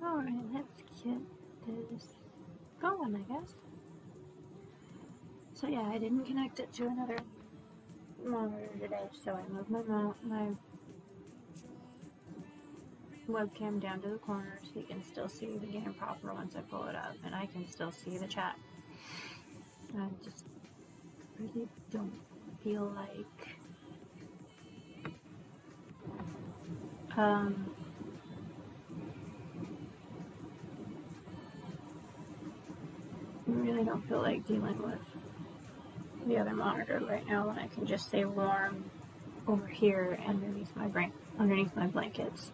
Alright, let's get this going, I guess. So yeah, I didn't connect it to another monitor today, so I moved my webcam down to the corner so you can still see the game proper once I pull it up, and I can still see the chat. I just really don't feel like I really don't feel like dealing with the other monitor right now when I can just stay warm over here underneath my blankets.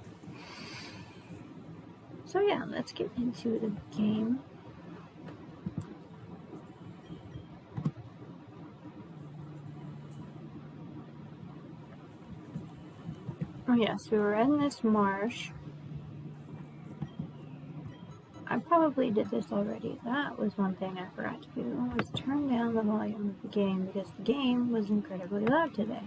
So yeah, let's get into the game. Oh yes, we were in this marsh. I probably did this already. That was one thing I forgot to do, was turn down the volume of the game because the game was incredibly loud today.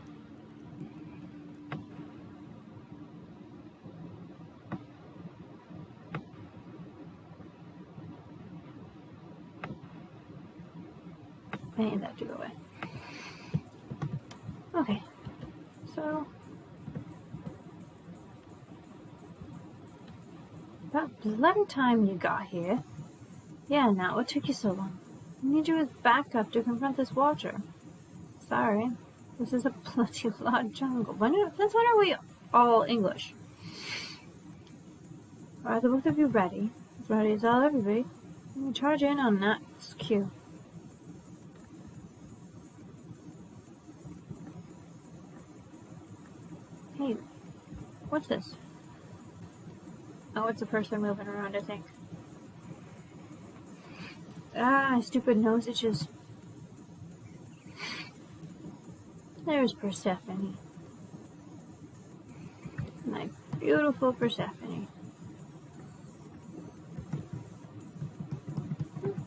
I need that to go away. Okay, so about bloody time you got here. Yeah, now what took you so long? I need you as backup to confront this watcher. Sorry, this is a bloody loud jungle. Since when are we all English? Are the both of you ready? As ready as I'll ever be. You charge in on that cue. Hey, what's this? Oh, it's a person moving around, I think. Ah, stupid nose itches. There's Persephone. My beautiful Persephone.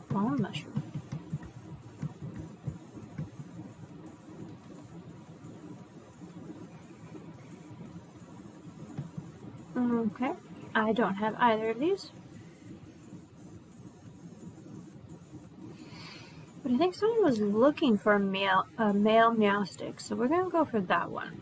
Bone mushroom. Okay, I don't have either of these. But I think someone was looking for a male Meowstic, so we're going to go for that one.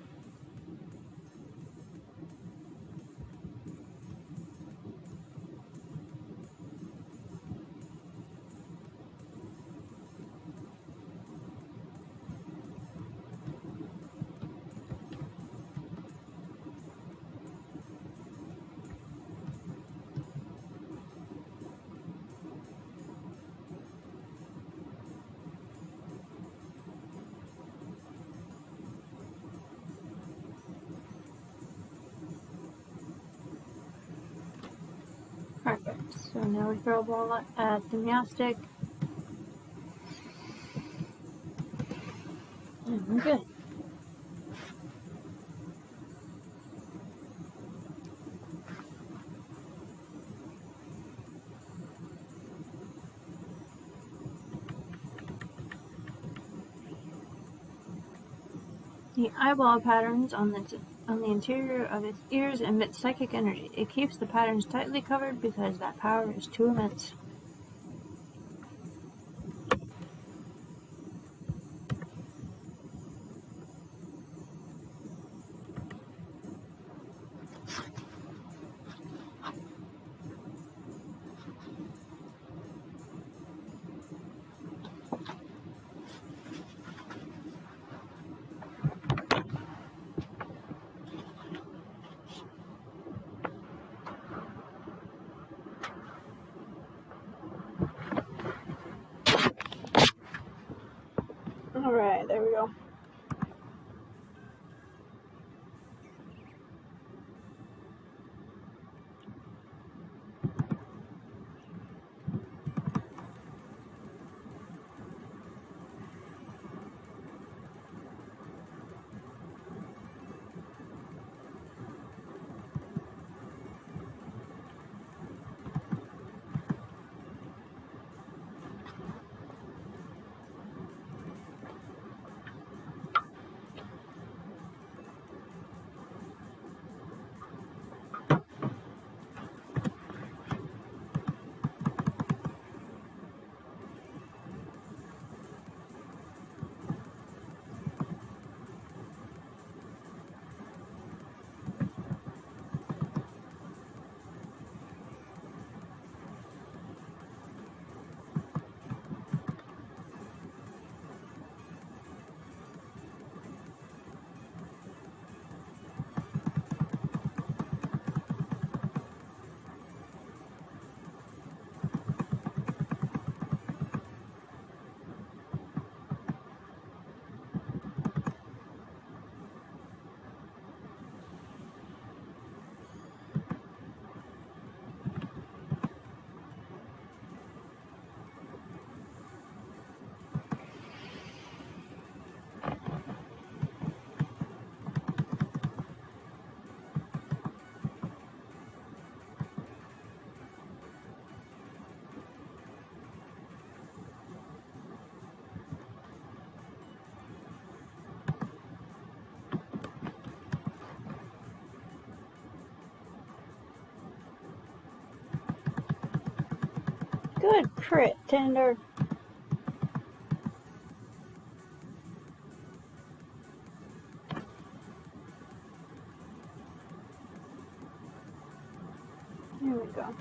Perfect. So now we throw a ball at the Meowstic. And we're good. The eyeball patterns on the interior of its ears emit psychic energy. It keeps the patterns tightly covered because that power is too immense. Alright, there we go. Good crit, Tender. Here we go.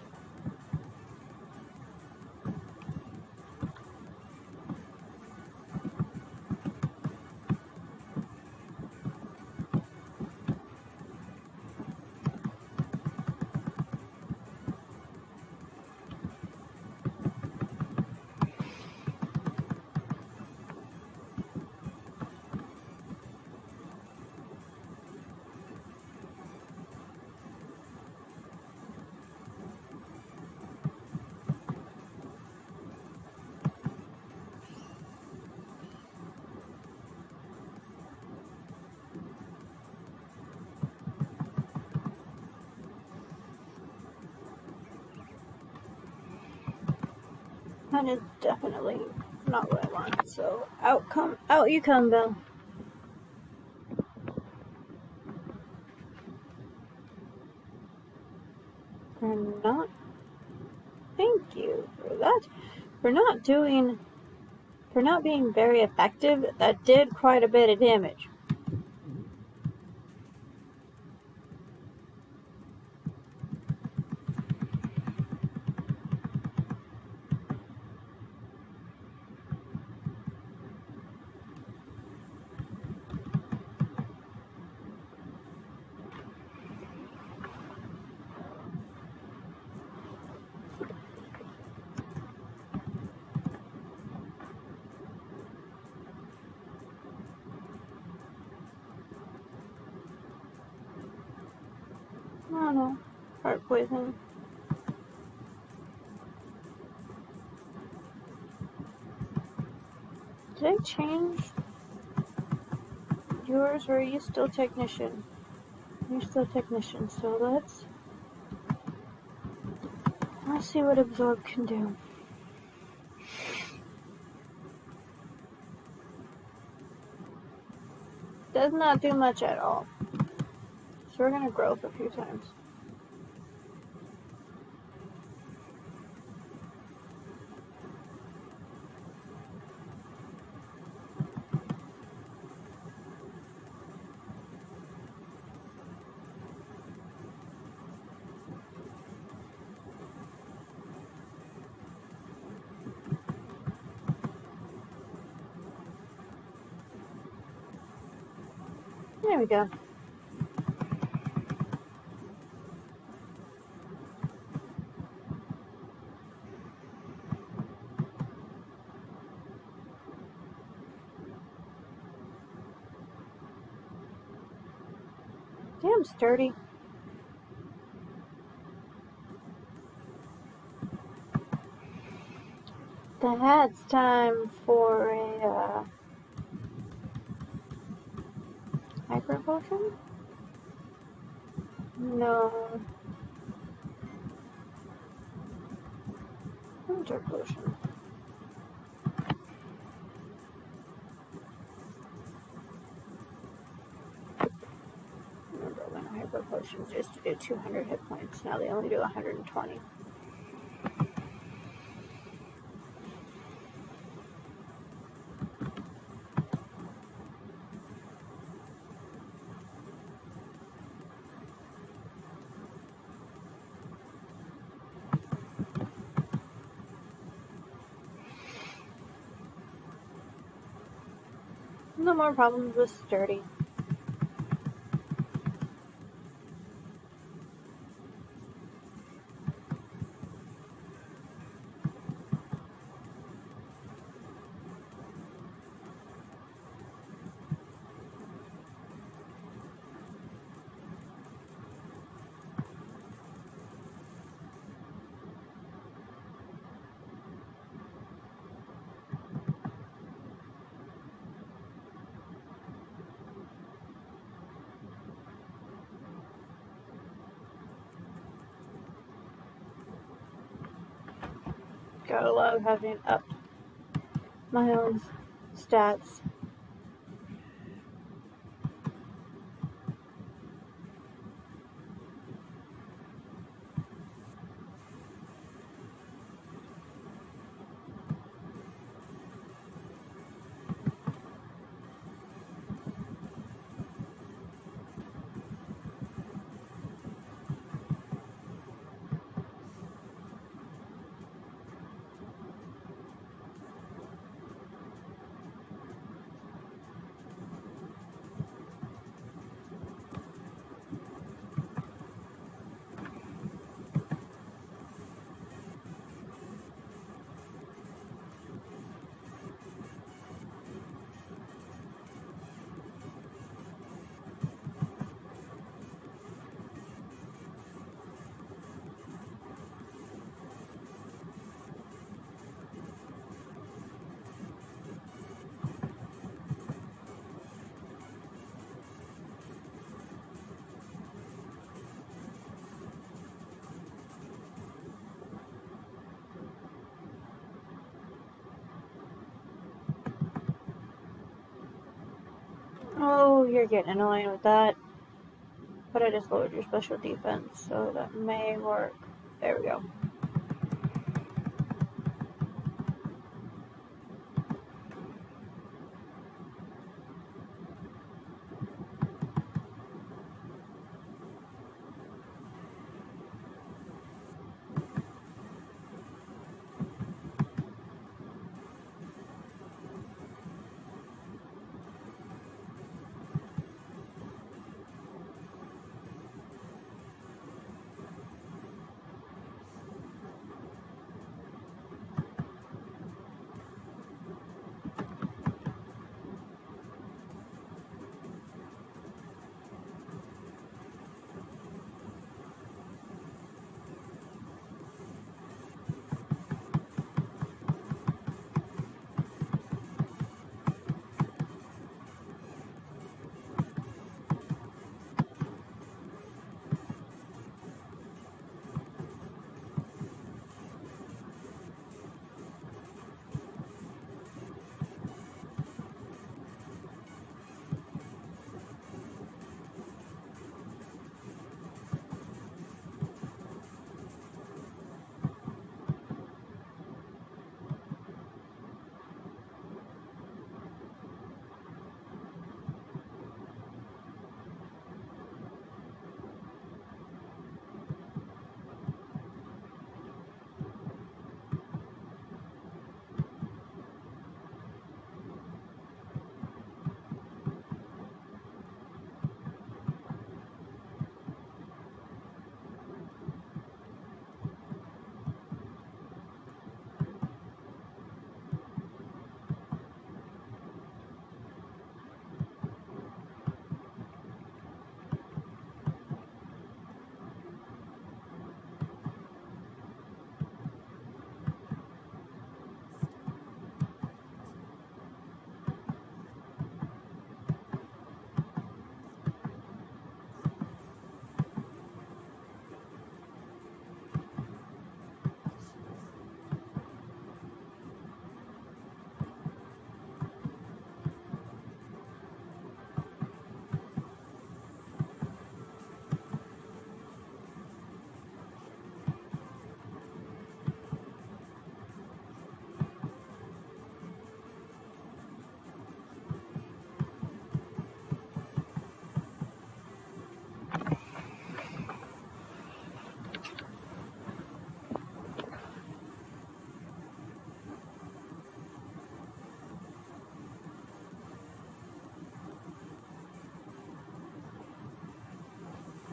That is definitely not what I want. So out you come, Bill. For not, thank you for that. For not being very effective, that did quite a bit of damage. Oh no, heart poison. Did I change yours, or are you still technician? You're still technician, so let's see what absorb can do. does not do much at all. So we're going to growth a few times. There we go. Damn sturdy. That's time for a hyper potion? No. Winter potion. Remember when hyper potions used to do 200 hit points, now they only do 120. No more problems with sturdy. Gotta love having upped my own stats. Oh, you're getting annoying with that. But I just lowered your special defense, so that may work. There we go.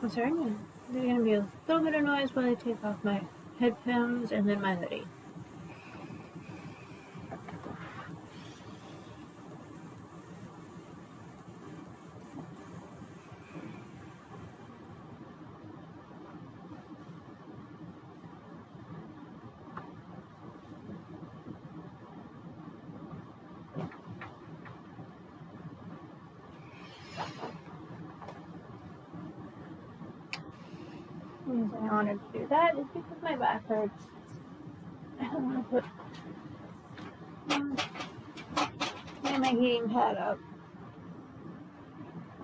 I'm sorry, there's gonna be a little bit of noise while I take off my headphones and then my hoodie. The reason I wanted to do that is because my back hurts. I don't want to put my heating pad up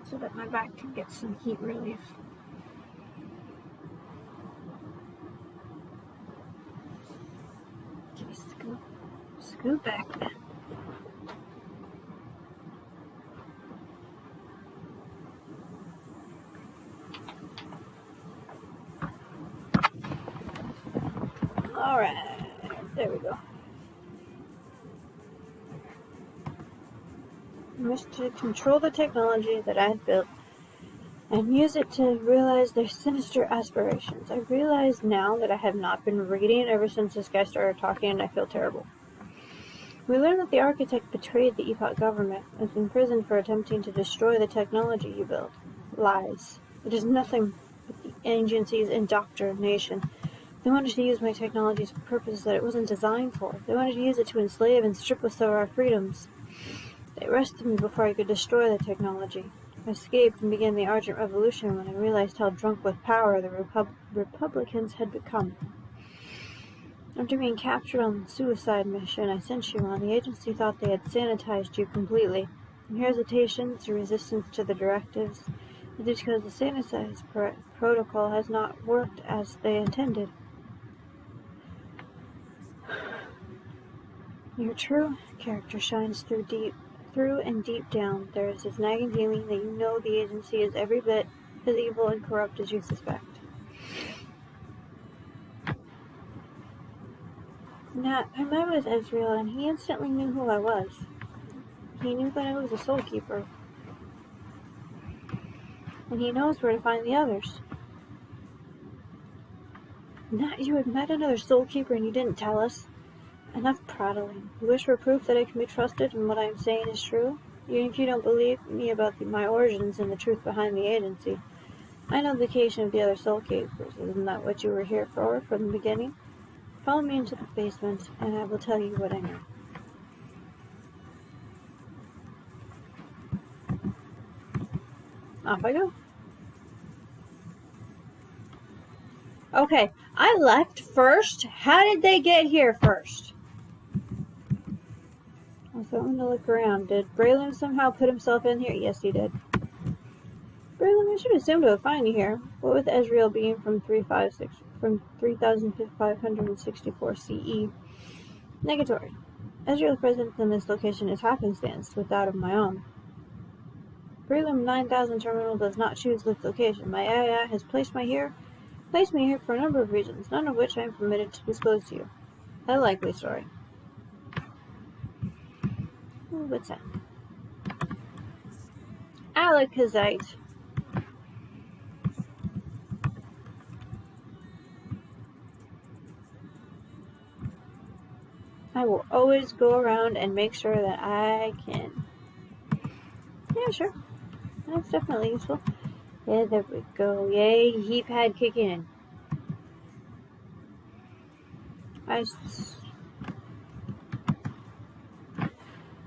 so that my back can get some heat relief. Okay, scoot back then. Alright, there we go. I wish to control the technology that I had built and use it to realize their sinister aspirations. I realize now that I have not been reading ever since this guy started talking, and I feel terrible. We learn that the architect betrayed the Epoch government and is imprisoned for attempting to destroy the technology you built. Lies. It is nothing but the agency's indoctrination. They wanted to use my technology for purposes that it wasn't designed for. They wanted to use it to enslave and strip us of our freedoms. They arrested me before I could destroy the technology. I escaped and began the Argent Revolution when I realized how drunk with power the Republicans had become. After being captured on the suicide mission I sent you on, the agency thought they had sanitized you completely. Your hesitations, your resistance to the directives, is because the sanitized protocol has not worked as they intended. Your true character shines through and deep down. There is this nagging feeling that you know the agency is every bit as evil and corrupt as you suspect. Now, I met with Ezreal, and he instantly knew who I was. He knew that I was a Soul Keeper. And he knows where to find the others. Not you had met another Soul Keeper and you didn't tell us. Enough prattling. You wish for proof that I can be trusted and what I am saying is true? Even if you don't believe me about my origins and the truth behind the agency. I know the location of the other Soul Keepers. Isn't that what you were here for from the beginning? Follow me into the basement, and I will tell you what I know. Off I go. Okay, I left first. How did they get here first? I was going to look around. Did Braylon somehow put himself in here? Yes, he did. Braylon, I should assume to have found you here. What with Ezreal being from 3564 CE? Negatory. Ezreal's presence in this location is happenstance, with that of my own. Prelim 9000 terminal does not choose this location. My AI has placed me here for a number of reasons, none of which I am permitted to disclose to you. A likely story. Ooh, what's that? Alakazite. I will always go around and make sure that I can. Yeah, sure. That's definitely useful. Yeah, there we go. Yay, heat pad kicking in.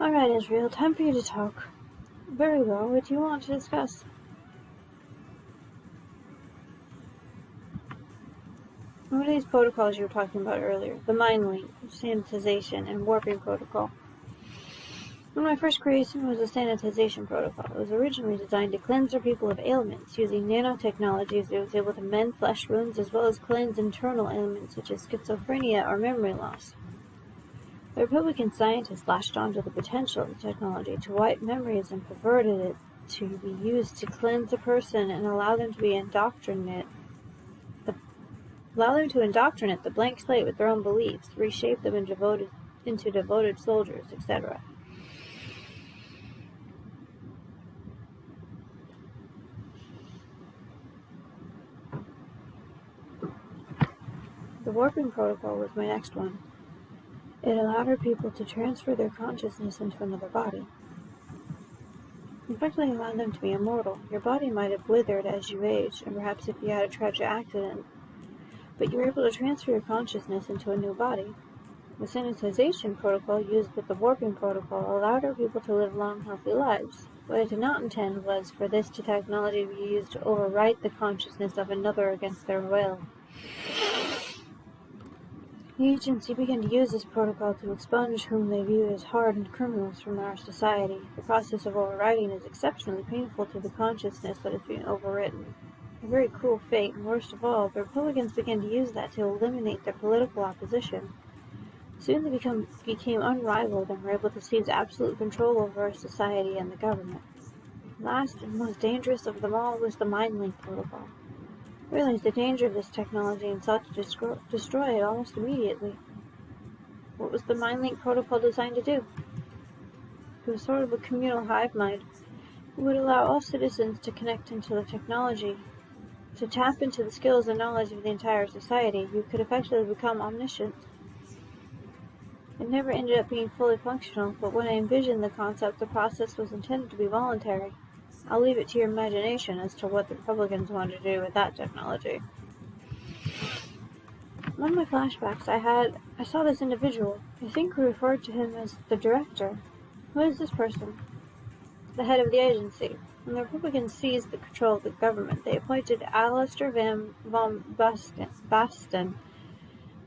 Alright, Ezreal, time for you to talk. Very well, what do you want to discuss? What are these protocols you were talking about earlier? The Mindlink, sanitization, and warping protocol. One of my first creations was a sanitization protocol. It was originally designed to cleanse our people of ailments. Using nanotechnologies, it was able to mend flesh wounds as well as cleanse internal ailments such as schizophrenia or memory loss. The Republican scientists latched onto the potential of the technology to wipe memories and perverted it to be used to cleanse a person and allow them to indoctrinate the blank slate with their own beliefs, reshape them into devoted soldiers, etc. The warping protocol was my next one. It allowed our people to transfer their consciousness into another body. In fact, it allowed them to be immortal. Your body might have withered as you aged, and perhaps if you had a tragic accident, but you were able to transfer your consciousness into a new body. The sanitization protocol used with the warping protocol allowed our people to live long, healthy lives. What I did not intend was for this technology to be used to overwrite the consciousness of another against their will. The agency began to use this protocol to expunge whom they viewed as hardened criminals from our society. The process of overwriting is exceptionally painful to the consciousness that is being overwritten. A very cruel fate, and worst of all, the Republicans began to use that to eliminate their political opposition. Soon they became unrivaled and were able to seize absolute control over our society and the government. Last and most dangerous of them all was the Mindlink protocol. I realized the danger of this technology and sought to destroy it almost immediately. What was the Mindlink protocol designed to do? It was sort of a communal hive mind. It would allow all citizens to connect into the technology, to tap into the skills and knowledge of the entire society. You could effectively become omniscient. It never ended up being fully functional, but when I envisioned the concept, the process was intended to be voluntary. I'll leave it to your imagination as to what the Republicans wanted to do with that technology. One of my flashbacks I saw this individual. I think we referred to him as the director. Who is this person? The head of the agency. When the Republicans seized the control of the government, they appointed Alistair von Basten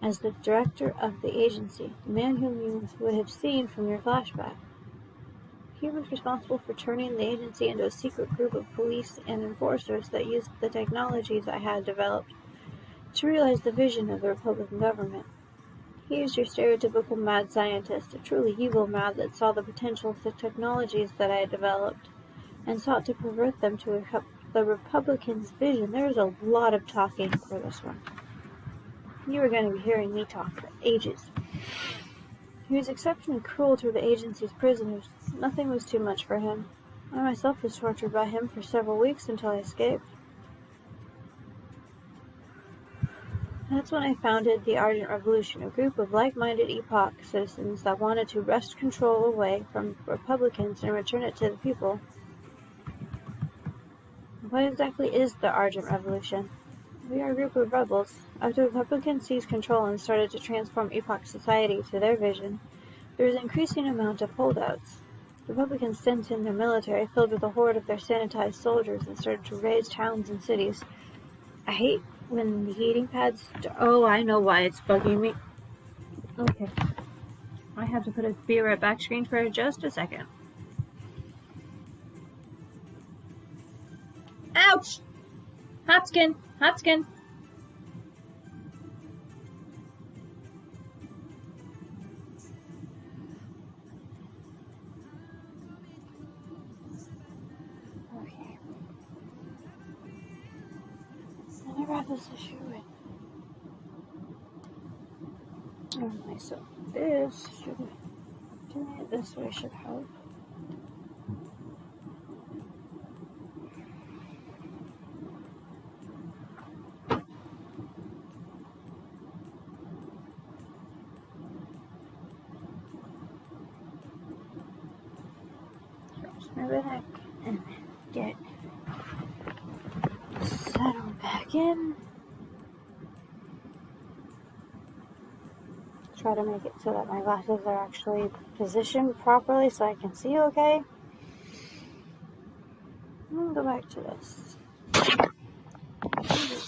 as the director of the agency, the man whom you would have seen from your flashback. He was responsible for turning the agency into a secret group of police and enforcers that used the technologies I had developed to realize the vision of the Republican government. He is your stereotypical mad scientist, a truly evil mad that saw the potential of the technologies that I had developed and sought to pervert them to the Republicans' vision. There is a lot of talking for this one. You are going to be hearing me talk for ages. He was exceptionally cruel to the agency's prisoners. Nothing was too much for him. I myself was tortured by him for several weeks until I escaped. That's when I founded the Argent Revolution, a group of like-minded epoch citizens that wanted to wrest control away from Republicans and return it to the people. What exactly is the Argent Revolution? We are a group of rebels. After the Republicans seized control and started to transform epoch society to their vision, there was an increasing amount of holdouts. The Republicans sent in their military filled with a horde of their sanitized soldiers and started to raise towns and cities. I hate when the heating pads... Oh, I know why it's bugging me. Okay. I have to put a be right back screen for just a second. Ouch! Hot skin! Hot skin! Okay. Let me wrap this issue in. Okay, so this should... doing it this way should help. My back and get settled back in. Try to make it so that my glasses are actually positioned properly so I can see okay. I'm gonna go back to this. It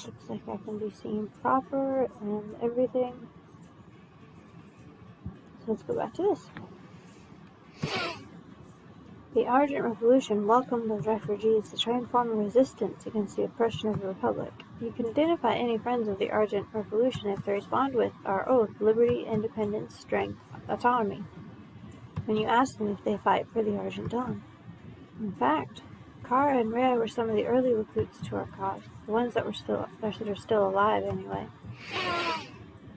looks like I can be seen proper and everything. So let's go back to this. The Argent Revolution welcomed those refugees to try and form a resistance against the oppression of the Republic. You can identify any friends of the Argent Revolution if they respond with our oath, liberty, independence, strength, autonomy, when you ask them if they fight for the Argent Dawn. In fact, Kara and Rhea were some of the early recruits to our cause, the ones that are still alive anyway.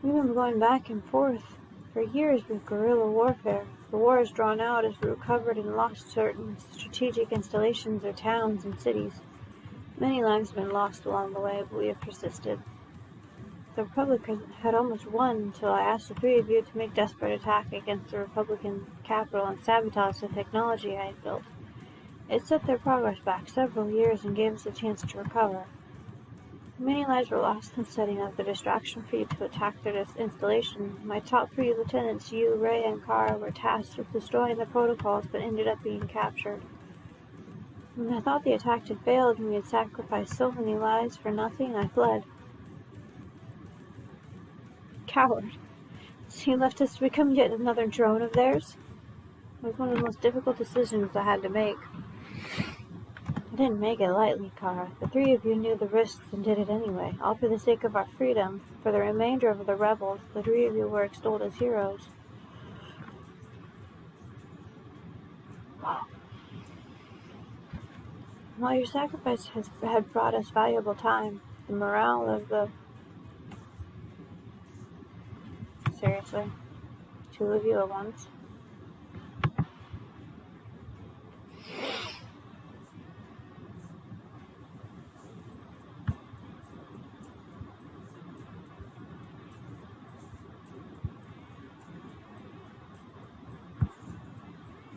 We've been going back and forth for years with guerrilla warfare. The war has drawn out as we recovered and lost certain strategic installations or towns and cities. Many lives have been lost along the way, but we have persisted. The Republic had almost won until I asked the three of you to make desperate attack against the Republican capital and sabotage the technology I had built. It set their progress back several years and gave us a chance to recover. Many lives were lost in setting up the distraction for you to attack their installation. My top 3 lieutenants, you, Ray, and Kara, were tasked with destroying the protocols but ended up being captured. When I thought the attack had failed and we had sacrificed so many lives for nothing, I fled. Coward. So you left us to become yet another drone of theirs? It was one of the most difficult decisions I had to make. I didn't make it lightly, Kara. The 3 of you knew the risks and did it anyway, all for the sake of our freedom. For the remainder of the rebels, the 3 of you were extolled as heroes. While your sacrifice had brought us valuable time, the morale of the... Seriously? 2 of you at once?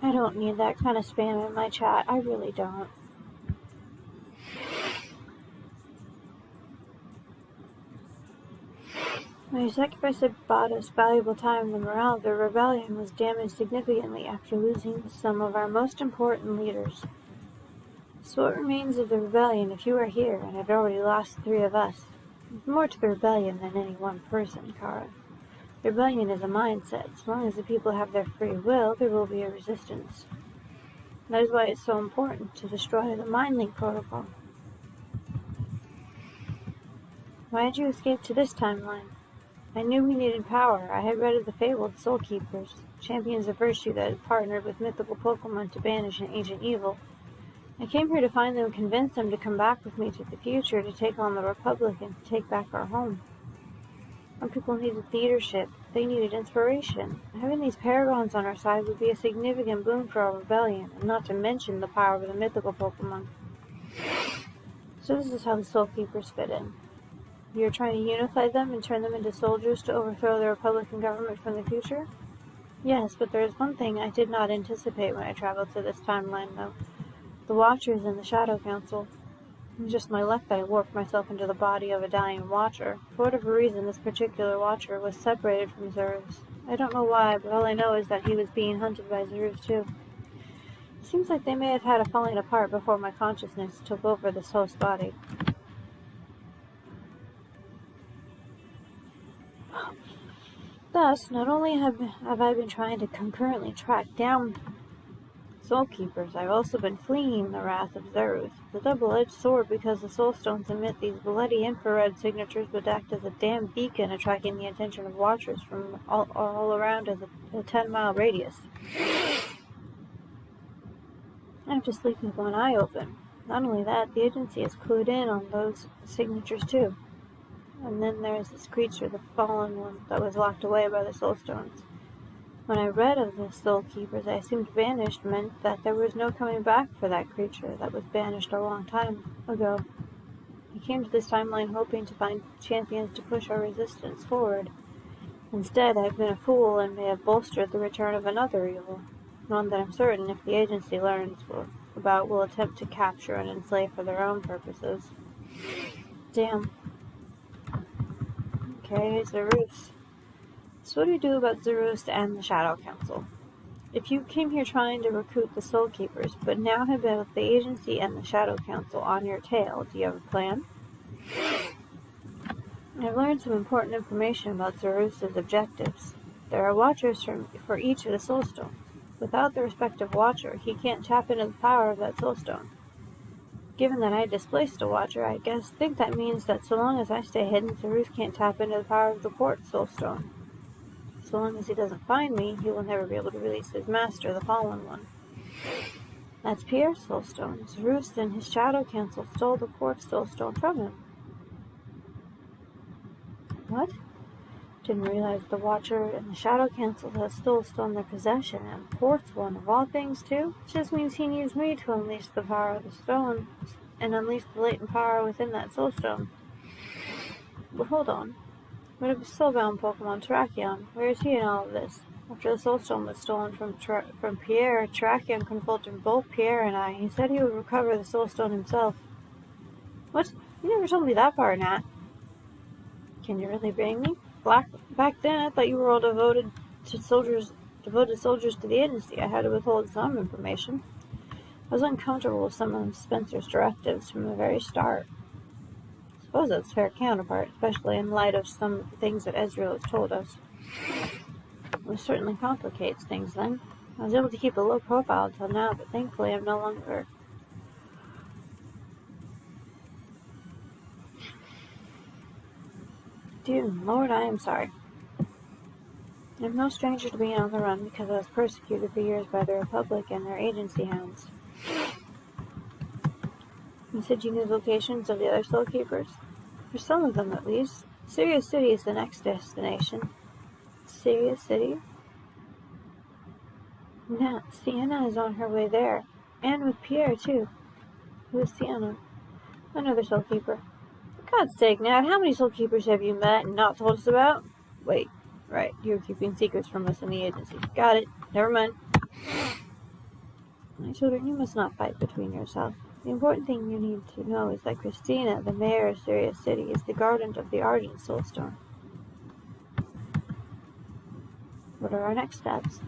I don't need that kind of spam in my chat. I really don't. My sacrifice had bought us valuable time. The morale of the rebellion was damaged significantly after losing some of our most important leaders. So what remains of the rebellion if you are here and have already lost 3 of us? There's more to the rebellion than any one person, Kara. The rebellion is a mindset. As long as the people have their free will, there will be a resistance. That is why it's so important to destroy the Mindlink protocol. Why did you escape to this timeline? I knew we needed power. I had read of the fabled Soul Keepers, champions of virtue that had partnered with mythical Pokemon to banish an ancient evil. I came here to find them and convince them to come back with me to the future to take on the Republic and take back our home. Some people needed leadership. They needed inspiration. Having these paragons on our side would be a significant boon for our rebellion, and not to mention the power of the mythical Pokemon. So this is how the Soul Keepers fit in. You're trying to unify them and turn them into soldiers to overthrow the Republican government from the future? Yes, but there is one thing I did not anticipate when I traveled to this timeline, though. The Watchers and the Shadow Council. It's just my luck that I warped myself into the body of a dying Watcher. For whatever reason, this particular Watcher was separated from Zerus. I don't know why, but all I know is that he was being hunted by Zerus too. It seems like they may have had a falling apart before my consciousness took over this host body. Thus, not only have I been trying to concurrently track down Soul Keepers, I've also been fleeing the wrath of Zerus. It's a double-edged sword because the Soulstones emit these bloody infrared signatures would act as a damn beacon attracting the attention of Watchers from all around as a 10-mile radius. I have to sleep with one eye open. Not only that, the agency is clued in on those signatures too. And then there's this creature, the fallen one, that was locked away by the Soulstones. When I read of the Soul Keepers, I assumed banished meant that there was no coming back for that creature that was banished a long time ago. I came to this timeline hoping to find champions to push our resistance forward. Instead, I've been a fool and may have bolstered the return of another evil, one that I'm certain, if the agency learns about, will attempt to capture and enslave for their own purposes. Damn. Okay, Zerus. So what do we do about Zerus and the Shadow Council? If you came here trying to recruit the Soul Keepers, but now have both the agency and the Shadow Council on your tail, do you have a plan? I've learned some important information about Zerus' objectives. There are Watchers for each of the Soulstones. Without the respective Watcher, he can't tap into the power of that Soulstone. Given that I displaced a Watcher, I think that means that so long as I stay hidden, Zerus can't tap into the power of the Quartz Soulstone. So long as he doesn't find me, he will never be able to release his master, the Fallen One. That's Pierre's Soulstone. Zerus and his Shadow Council stole the Quartz Soulstone from him. What? Didn't realize the Watcher and the Shadow Council has Soulstone in their possession, and Quartz one of all things too? It just means he needs me to unleash the power of the stone, and unleash the latent power within that Soulstone. But hold on. What of a soulbound Pokemon, Terrakion? Where is he in all of this? After the Soulstone was stolen from Pierre, Terrakion consulted both Pierre and I. He said he would recover the Soulstone himself. What? You never told me that part, Nat. Can you really blame me? Back then, I thought you were all devoted soldiers to the agency. I had to withhold some information. I was uncomfortable with some of Spencer's directives from the very start. I suppose that's a fair counterpart, especially in light of some of the things that Ezreal has told us. It certainly complicates things then. I was able to keep a low profile until now, but thankfully I'm no longer... Dear Lord, I am sorry. I'm no stranger to being on the run because I was persecuted for years by the Republic and their agency hounds. You said you knew the locations of the other Soul Keepers? For some of them, at least. Sirius City is the next destination. Sirius City? Nat, Sienna is on her way there. And with Pierre, too. Who is Sienna? Another Soul Keeper. For God's sake, Nat, how many Soul Keepers have you met and not told us about? Wait, right, you're keeping secrets from us in the agency. Got it. Never mind. My children, you must not fight between yourselves. The important thing you need to know is that Christina, the mayor of Sirius City, is the guardian of the Argent Soulstone. What are our next steps?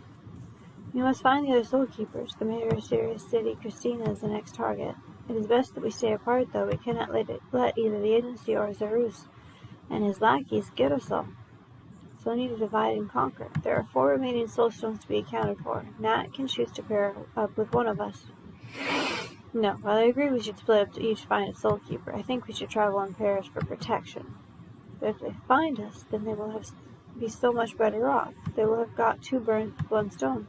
You must find the other Soul Keepers. The mayor of Sirius City, Christina, is the next target. It is best that we stay apart, though. We cannot let either the agency or Zarus and his lackeys get us all. So we need to divide and conquer. There are 4 remaining Soulstones to be accounted for. Nat can choose to pair up with one of us. No, while I agree we should split up to each find a Soul Keeper, I think we should travel in pairs for protection. But if they find us, then they will be so much better off. They will have got 2 birds with 1 stone.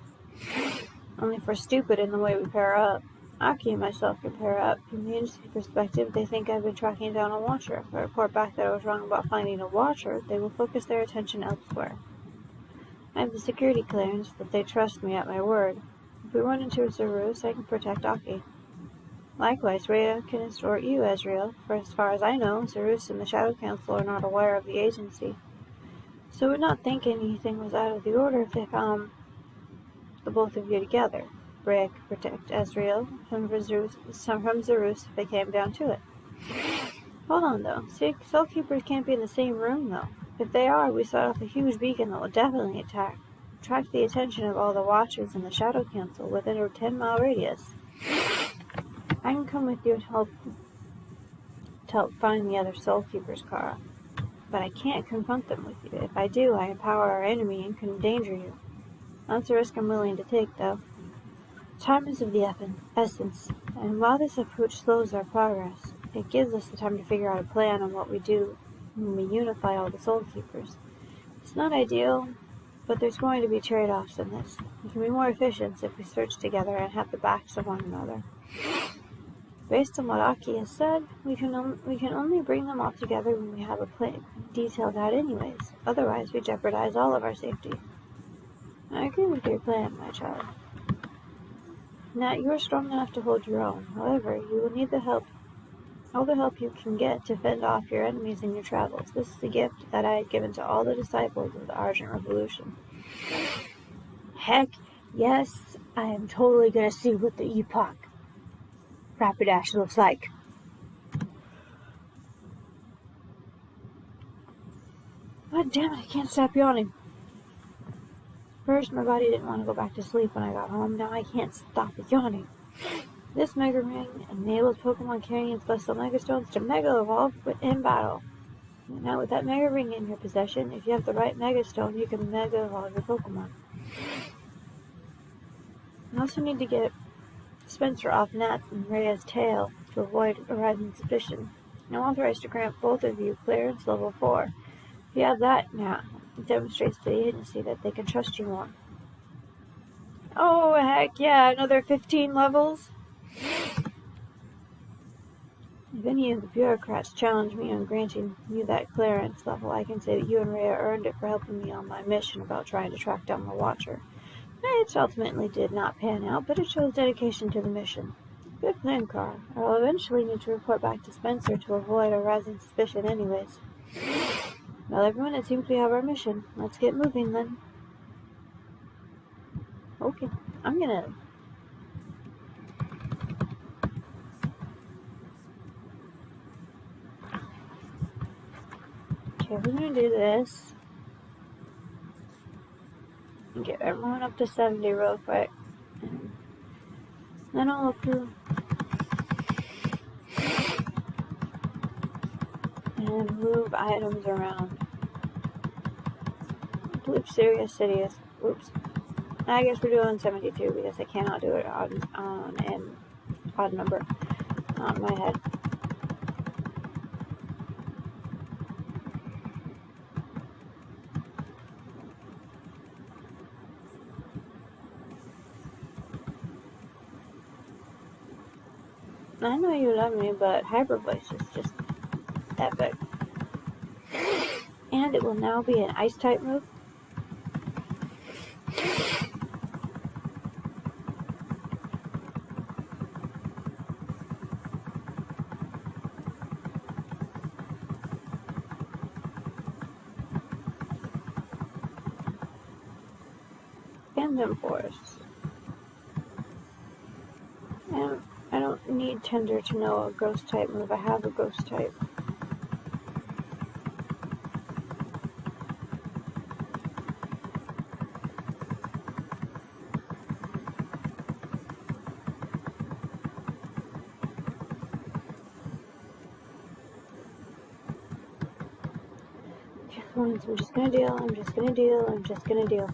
Only if we're stupid in the way we pair up. Aki and myself can pair up. From the agency perspective, they think I've been tracking down a Watcher. If I report back that I was wrong about finding a Watcher, they will focus their attention elsewhere. I have the security clearance that they trust me at my word. If we run into a Zarus, I can protect Aki. Likewise, Rhea can escort you, Ezreal, for as far as I know, Zarus and the Shadow Council are not aware of the agency. So I would not think anything was out of the order if they found the both of you together. Rhea could protect Ezreal from Zarus if they came down to it. Hold on, though. Soul Keepers can't be in the same room, though. If they are, we set off a huge beacon that will definitely attract the attention of all the Watchers in the Shadow Council within a 10-mile radius. I can come with you to help find the other Soul Keepers, Kara. But I can't confront them with you. If I do, I empower our enemy and can endanger you. That's a risk I'm willing to take, though. Time is of the essence, and while this approach slows our progress, it gives us the time to figure out a plan on what we do when we unify all the Soul Keepers. It's not ideal, but there's going to be trade-offs in this. We can be more efficient if we search together and have the backs of one another. Based on what Aki has said, we can only bring them all together when we have a plan detailed out anyways. Otherwise, we jeopardize all of our safety. I agree with your plan, my child. Nat, you are strong enough to hold your own. However, you will need all the help you can get to fend off your enemies in your travels. This is a gift that I had given to all the disciples of the Argent Revolution. Heck, yes, I am totally gonna see what the Epoch Rapidash looks like. God damn it, I can't stop yawning. First, my body didn't want to go back to sleep when I got home. Now I can't stop yawning. This Mega Ring enables Pokemon carrying Celestial Mega Stones to Mega Evolve in battle. Now with that Mega Ring in your possession, if you have the right Mega Stone, you can Mega Evolve your Pokemon. I also need to get Spencer off Nat and Rhea's tail to avoid arising suspicion. I'm authorized to grant both of you clearance level 4. If you have that now, it demonstrates to the agency that they can trust you more. Oh, heck yeah, another 15 levels? If any of the bureaucrats challenge me on granting you that clearance level, I can say that you and Rhea earned it for helping me on my mission about trying to track down the Watcher. It ultimately did not pan out, but it shows dedication to the mission. Good plan, Carl. I'll eventually need to report back to Spencer to avoid arousing suspicion anyways. Well, everyone, it seems we have our mission. Let's get moving then. Okay, I'm gonna... Okay, we're gonna do this. And get everyone up to 70 real quick. And then I'll look through. And move items around. I believe Sirius City is... Oops. I guess we're doing 72 because I cannot do it on an odd number on my head. I know you love me, but Hyper Voice is just epic. And it will now be an ice type move. Phantom Force. And I don't need Tender to know a ghost type move. I have a ghost type. I'm just gonna deal, I'm just gonna deal, I'm just gonna deal.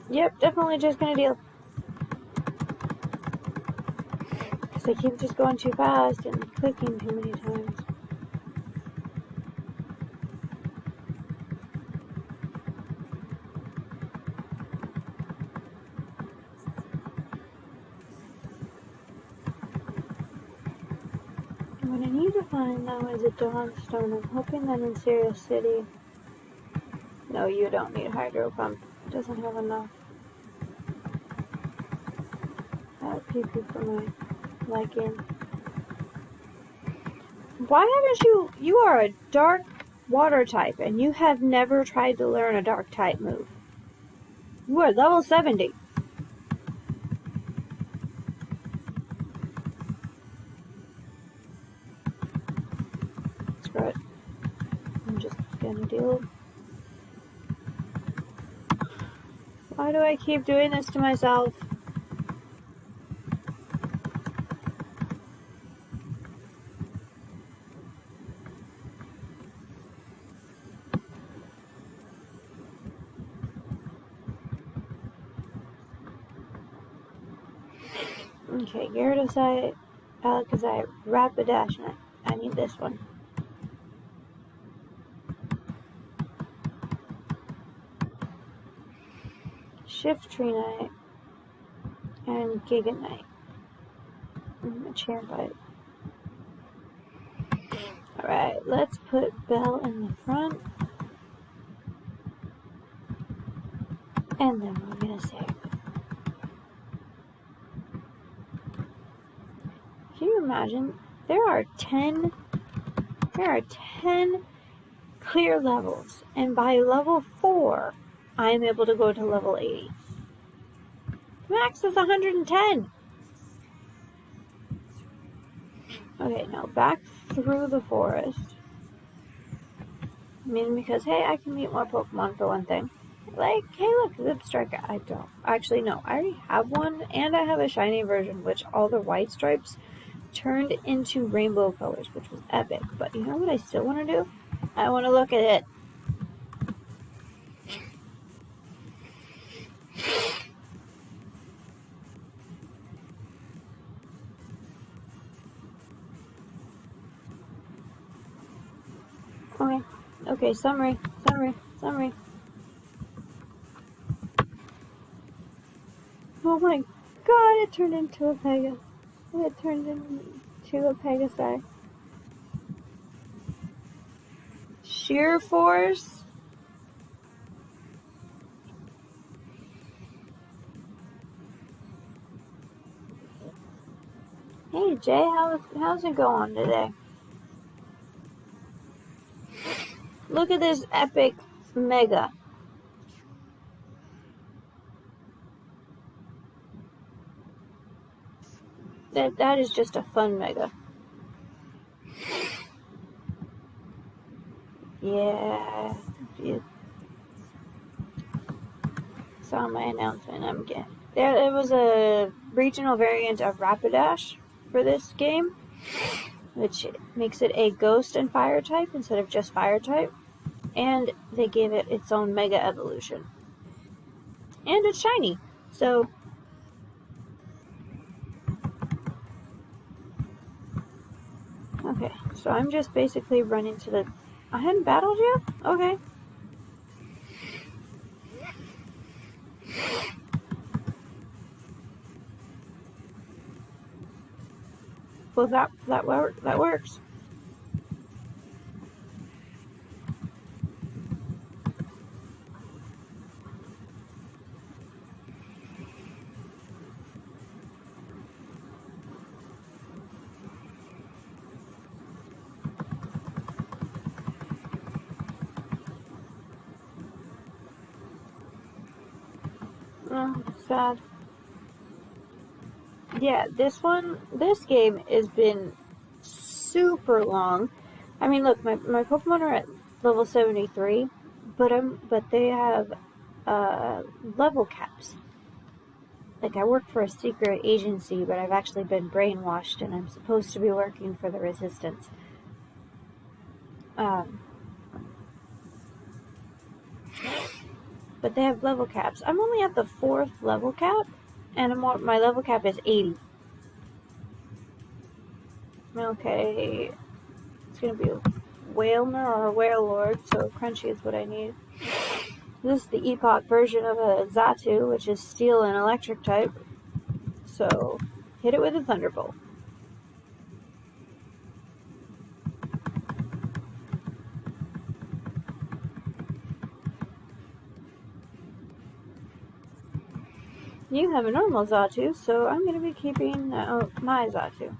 Yep, definitely just gonna deal. Because I keep just going too fast and clicking too many times. What I need to find now is a Dawnstone. I'm hoping that in Sirius City... No, you don't need Hydro Pump. It doesn't have enough. PP for my liking. Why haven't you are a dark water type and you have never tried to learn a dark type move. You are level 70. Screw it. I'm just gonna deal. Why do I keep doing this to myself? Okay, Gyarados, Alakazam, Rapidash, and I need this one. Shiftry and Giganite. And a Champite. Alright, let's put Bell in the front. And then we're gonna save. Can you imagine? There are 10 clear levels, and by level 4, I am able to go to level 80. Max is 110. Okay, now back through the forest. I mean, because, hey, I can meet more Pokemon for one thing. Like, hey, look, Zipstrike. I don't. Actually, no, I already have one, and I have a shiny version, which all the white stripes turned into rainbow colors, which was epic. But you know what I still want to do? I want to look at it. Okay, summary. Oh my god, it turned into a Pegasus. It turned into a Pegasi. Sheer Force? Jay, how's it going today? Look at this epic mega. That is just a fun mega. Yeah. You saw my announcement. I'm getting there. It was a regional variant of Rapidash for this game, which makes it a ghost and fire type instead of just fire type. And they gave it its own mega evolution. And it's shiny. So okay, so I'm just basically running to the... I hadn't battled yet? Okay. Well, that works. Oh, sad. Yeah, this game has been super long. I mean, look, my Pokemon are at level 73, but they have level caps. Like, I work for a secret agency, but I've actually been brainwashed, and I'm supposed to be working for the Resistance. But they have level caps. I'm only at the 4th level cap, and my level cap is 80. Okay, it's gonna be a Whalmer or a Wailord, so Crunchy is what I need. This is the Epoch version of a Xatu, which is Steel and Electric type. So, hit it with a Thunderbolt. You have a normal Xatu, so I'm going to be keeping my Xatu.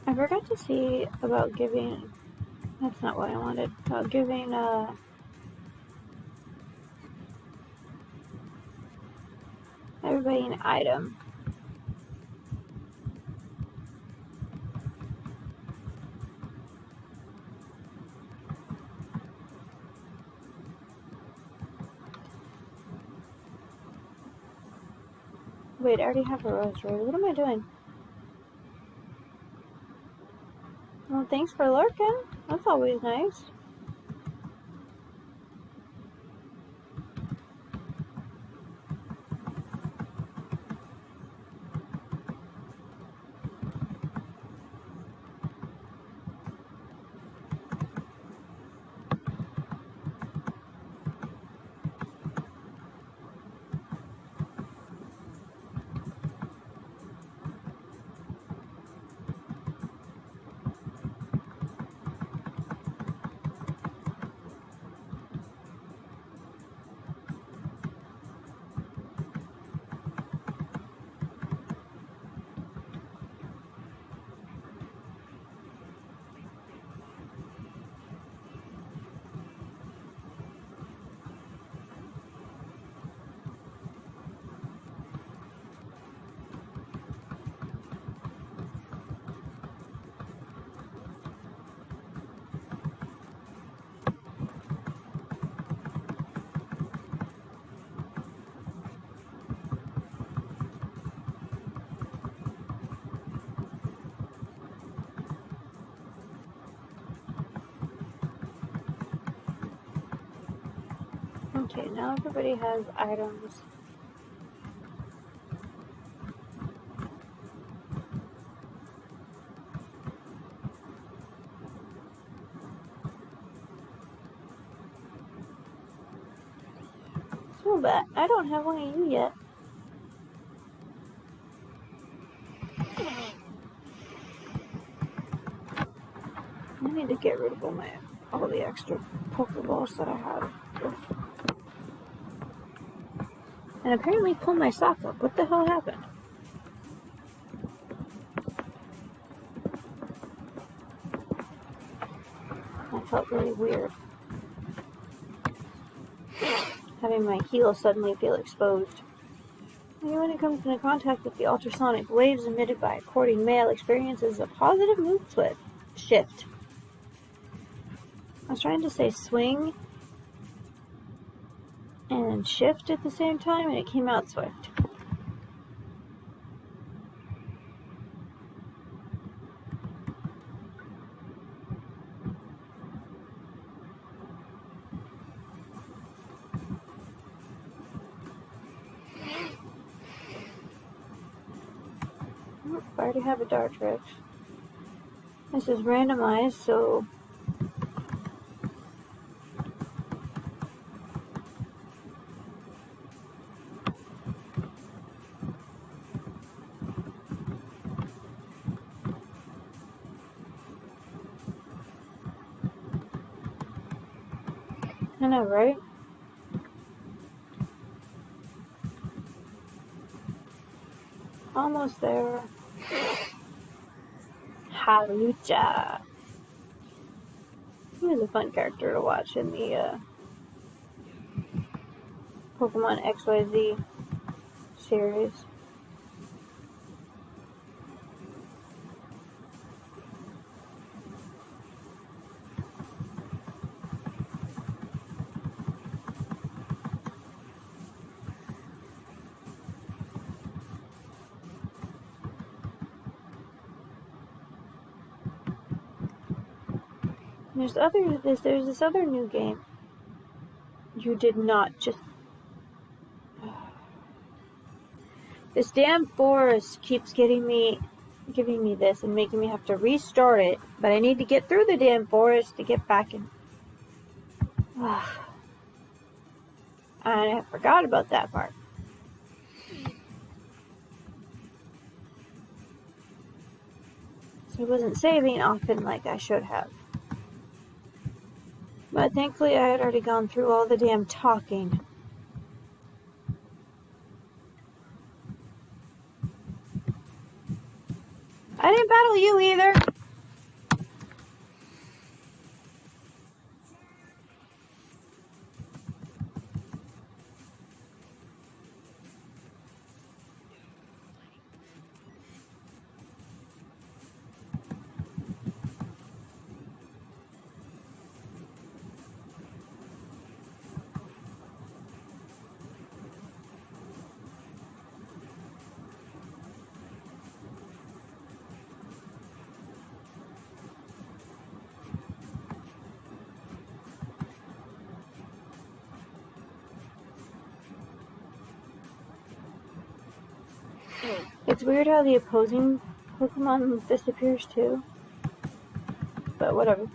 I forgot to see about giving... That's not what I wanted. About giving everybody an item. Wait, I already have a Rosary. What am I doing? Well, thanks for lurking. That's always nice. Okay, now everybody has items. So bad. I don't have one of you yet. I need to get rid of all my all the extra Pokeballs that I have. And apparently pull my sock up. What the hell happened? That felt really weird. Having my heel suddenly feel exposed. Anyone who comes into contact with the ultrasonic waves emitted by a courting male experiences a positive mood shift. I was trying to say swing and shift at the same time, and it came out swift. I already have a Dartrix. This is randomized, so I know, right? Almost there. Halucha. He was a fun character to watch in the Pokemon XYZ series. There's this other new game. You did not just... This damn forest keeps giving me this and making me have to restart it, but I need to get through the damn forest to get back in. And I forgot about that part. So I wasn't saving often like I should have. But thankfully I had already gone through all the damn talking. I didn't battle you either. It's weird how the opposing Pokemon disappears too. But whatever.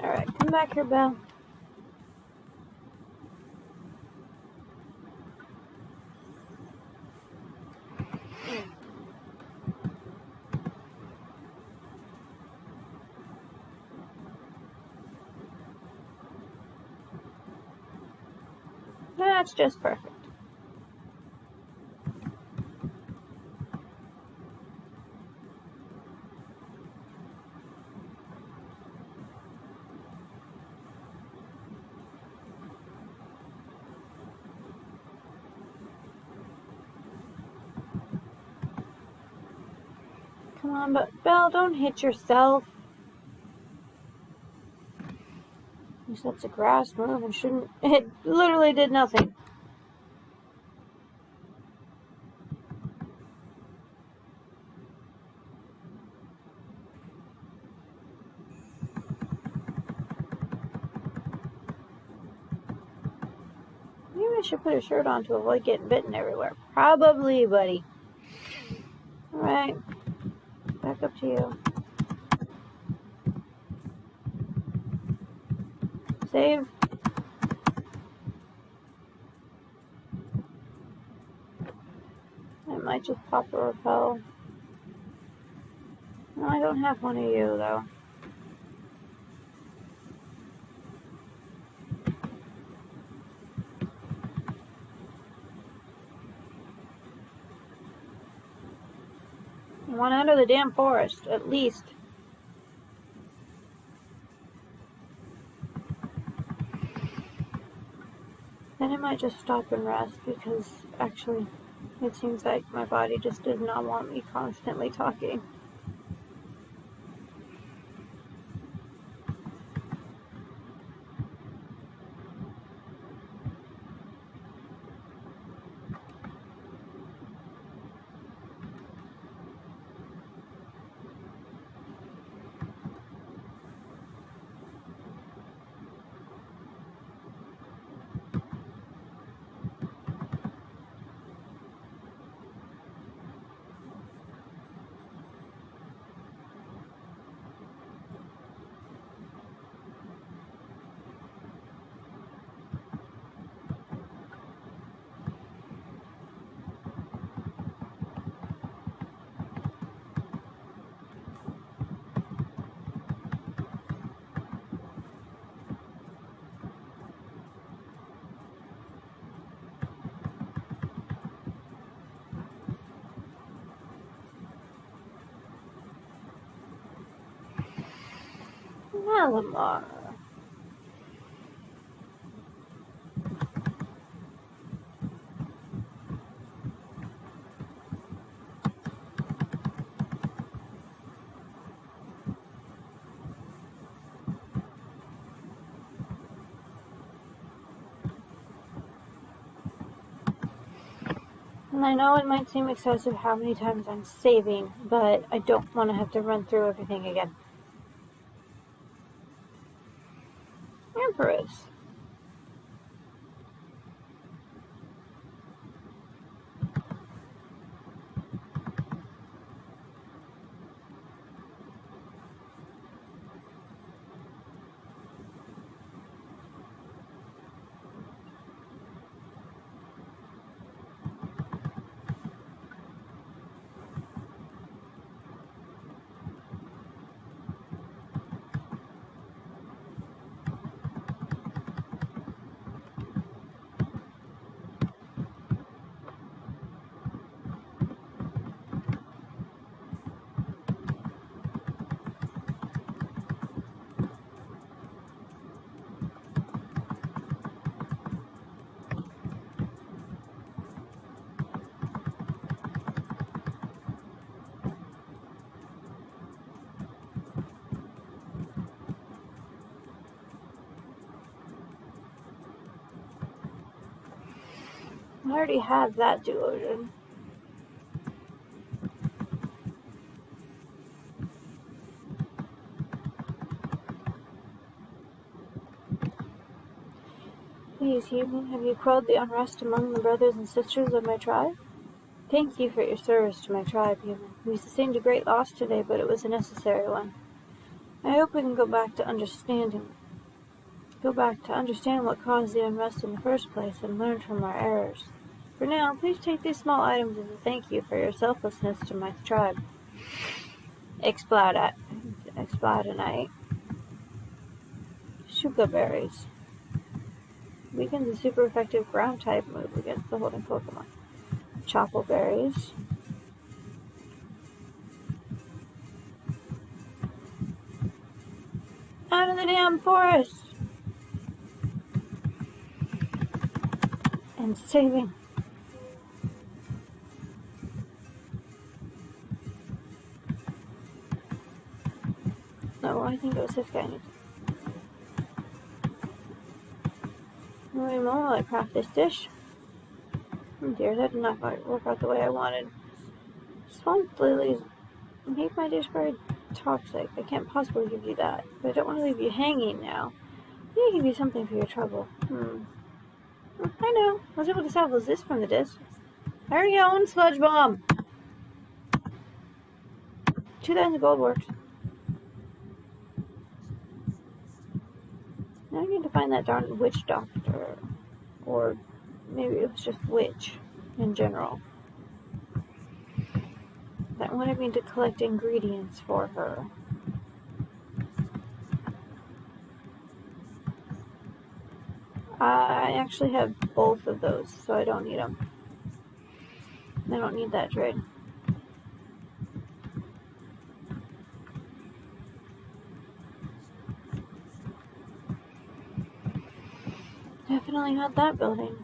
Alright, come back here, Belle. That's just perfect. Come on, but Belle, don't hit yourself. At least that's a grass move and shouldn't... It literally did nothing. should put a shirt on to avoid getting bitten everywhere. Probably, buddy. Alright. Back up to you. Save. I might just pop a repel. No, I don't have one of you, though. One out of the damn forest, at least. Then I might just stop and rest, because actually it seems like my body just does not want me constantly talking. Malamar. And I know it might seem excessive how many times I'm saving, but I don't want to have to run through everything again. Empress. I already have that delusion. Please, human, have you quelled the unrest among the brothers and sisters of my tribe? Thank you for your service to my tribe, human. We sustained a great loss today, but it was a necessary one. I hope we can go back to understand what caused the unrest in the first place and learn from our errors. For now, please take these small items as a thank you for your selflessness to my tribe. Expladite. Shuka berries. Weakens a super effective ground type move against the holding Pokemon. Chople berries. Out of the damn forest! And saving. No, I think it was this guy. Wait a moment while I craft this dish. Oh dear, that did not work out the way I wanted. Swamp lilies make my dish very toxic. I can't possibly give you that, but I don't want to leave you hanging now. Maybe give you something for your trouble. I know. I was able to tell it was this from the disc. There you go, sludge bomb. 2,000 gold works. Now I need to find that darn witch doctor. Or maybe it was just witch in general. That wanted me to collect ingredients for her. I actually have both of those, so I don't need them. I don't need that trade. Definitely not that building.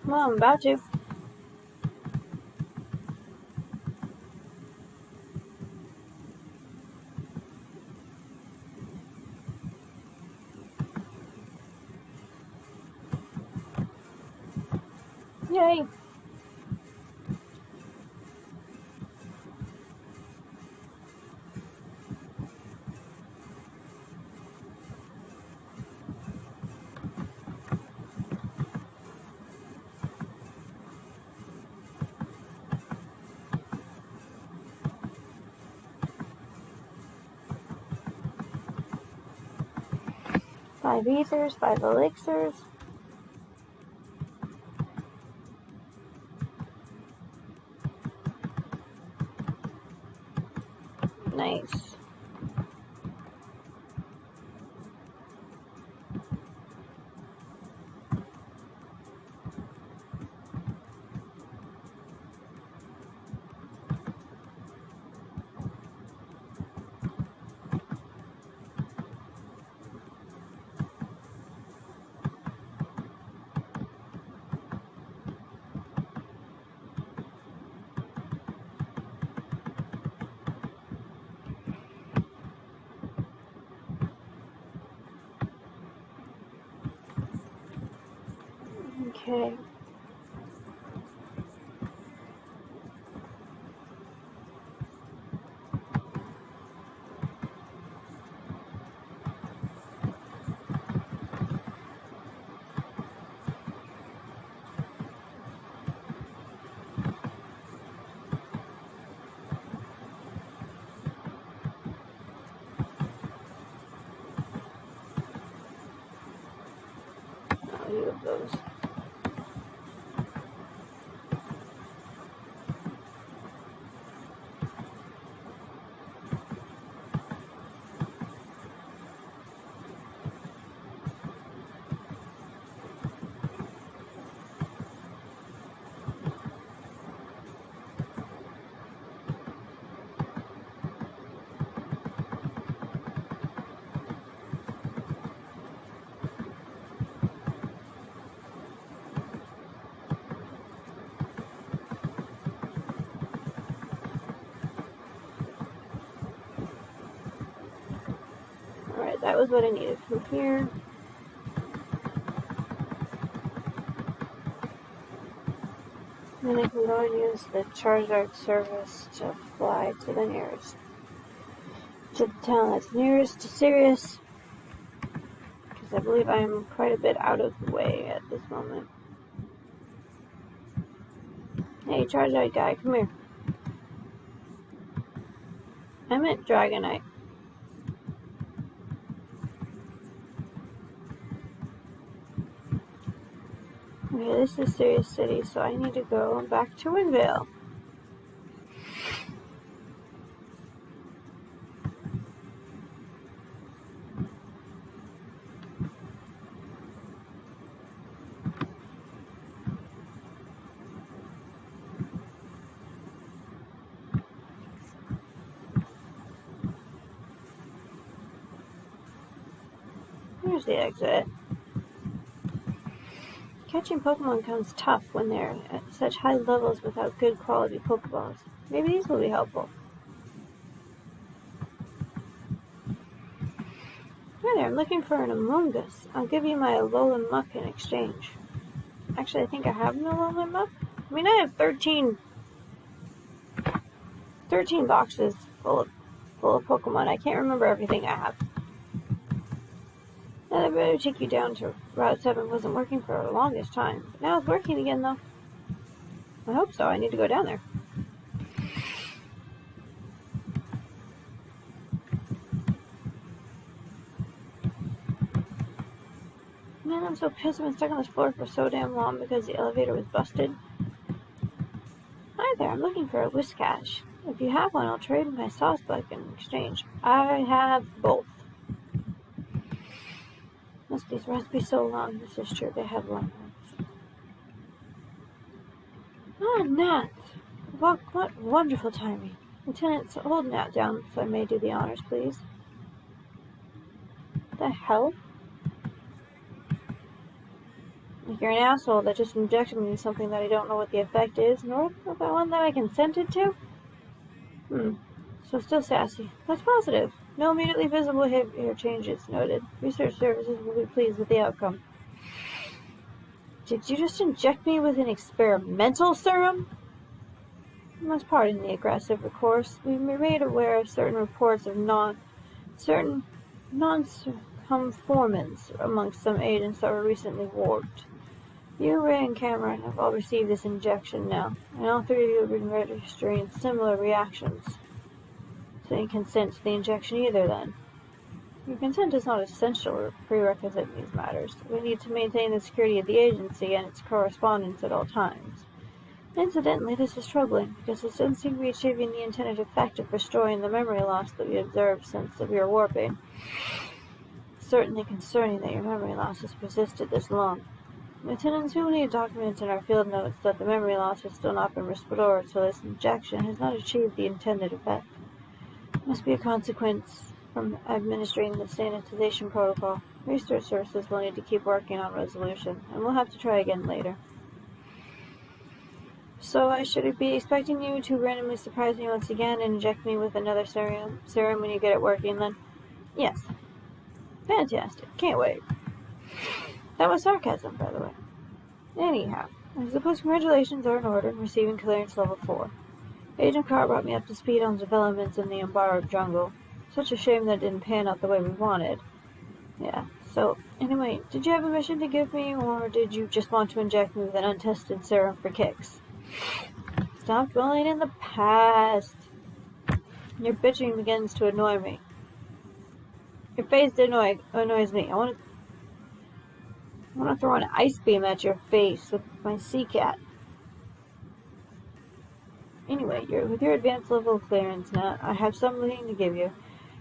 Well, I'm about to. Yay! Five ethers, 5 elixirs. Nice. Okay. I'll use those. Alright, that was what I needed from here. Then I can go and use the charge art service to fly to the nearest, to the town that's nearest to Sirius, because I believe I'm quite a bit out of the way at this moment. Hey, charge art guy, come here. I meant Dragonite. Okay, this is Sirius City, so I need to go back to Windvale. Here's the exit. catching Pokemon becomes tough when they're at such high levels without good quality Pokeballs. Maybe these will be helpful. Hi there, I'm looking for an Amoonguss. I'll give you my Alolan Muck in exchange. Actually, I think I have an Alolan Muck. I mean, I have 13 boxes full of Pokemon. I can't remember everything I have. I better take you down to Route 7. Wasn't working for the longest time. But now it's working again, though. I hope so. I need to go down there. Man, I'm so pissed. I've been stuck on this floor for so damn long because the elevator was busted. Hi there. I'm looking for a Whiscash. If you have one, I'll trade my sauce bug in exchange. I have both. These must be so long. This is true. They have long ones. Ah, Nat! What wonderful timing. Lieutenant, hold Nat down so I may do the honors, please. What the hell? Like you're an asshole that just injected me with something that I don't know what the effect is, nor about one that I consented to? So still sassy. That's positive. No immediately visible behavior changes noted. Research services will be pleased with the outcome. Did you just inject me with an experimental serum? You must pardon the aggressive recourse. We were made aware of certain reports of non-conformance amongst some agents that were recently warped. You, Ray, and Cameron have all received this injection now, and all three of you have been registering similar reactions. So you consent to the injection either, then? Your consent is not essential or prerequisite in these matters. We need to maintain the security of the agency and its correspondence at all times. Incidentally, this is troubling, because it doesn't seem to be achieving the intended effect of restoring the memory loss that we observed since severe warping. It's certainly concerning that your memory loss has persisted this long. Lieutenants, we will need documents in our field notes that the memory loss has still not been restored, so this injection has not achieved the intended effect. It must be a consequence from administering the sanitization protocol. Research services will need to keep working on resolution, and we'll have to try again later. So I should be expecting you to randomly surprise me once again and inject me with another serum when you get it working, then? Yes. Fantastic. Can't wait. That was sarcasm, by the way. Anyhow, I suppose congratulations are in order in receiving clearance level 4. Agent Carr brought me up to speed on developments in the embargoed jungle. Such a shame that it didn't pan out the way we wanted. Yeah, so, anyway, did you have a mission to give me, or did you just want to inject me with an untested serum for kicks? Stop dwelling in the past. Your bitching begins to annoy me. Your face annoys me. I want to throw an ice beam at your face with my sea cat. Anyway, with your advanced level of clearance now, I have something to give you.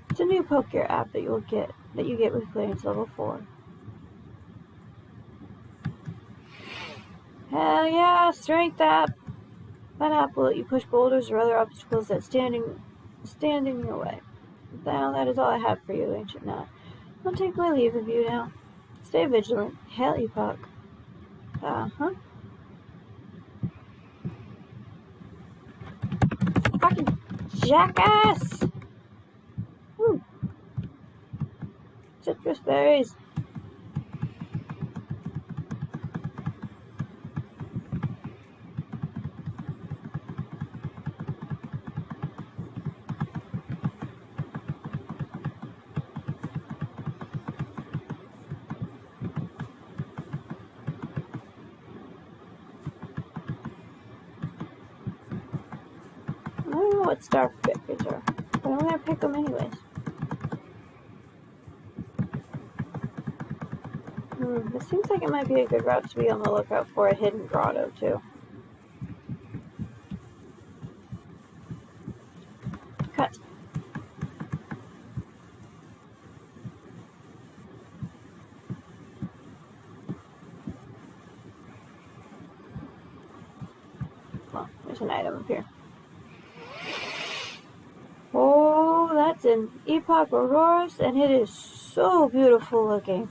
It's a new Pokegear app that you get with clearance level 4. Hell yeah, strength app! That app will let you push boulders or other obstacles that stand in your way. Now that is all I have for you, Ancient Nat. I'll take my leave of you now. Stay vigilant. Hail Epoch. Uh-huh. Fucking jackass! Woo. Citrus berries. I don't know what star pickers are, but I'm gonna pick them anyways. This seems like it might be a good route to be on the lookout for a hidden grotto, too. Cut. Well, there's an item up here. Oh, that's an Epoch Auroras, and it is so beautiful looking.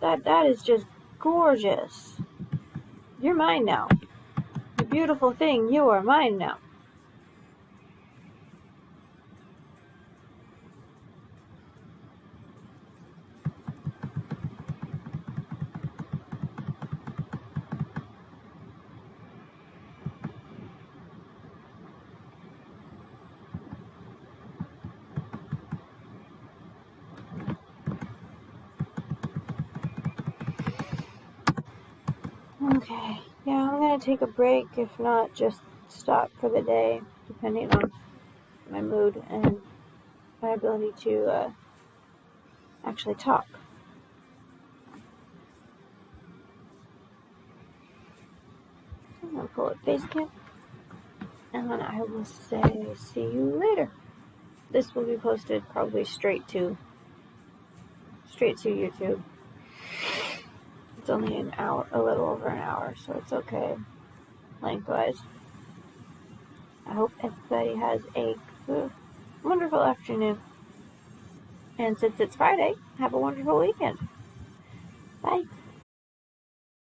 That is just gorgeous. You're mine now. You beautiful thing, you are mine now. Okay, yeah, I'm gonna take a break, if not just stop for the day, depending on my mood and my ability to actually talk. I'm gonna pull up Facecam, and then I will say see you later. This will be posted probably straight to YouTube. It's only an hour, a little over an hour, so it's okay lengthwise. I hope everybody has a wonderful afternoon. And since it's Friday, have a wonderful weekend.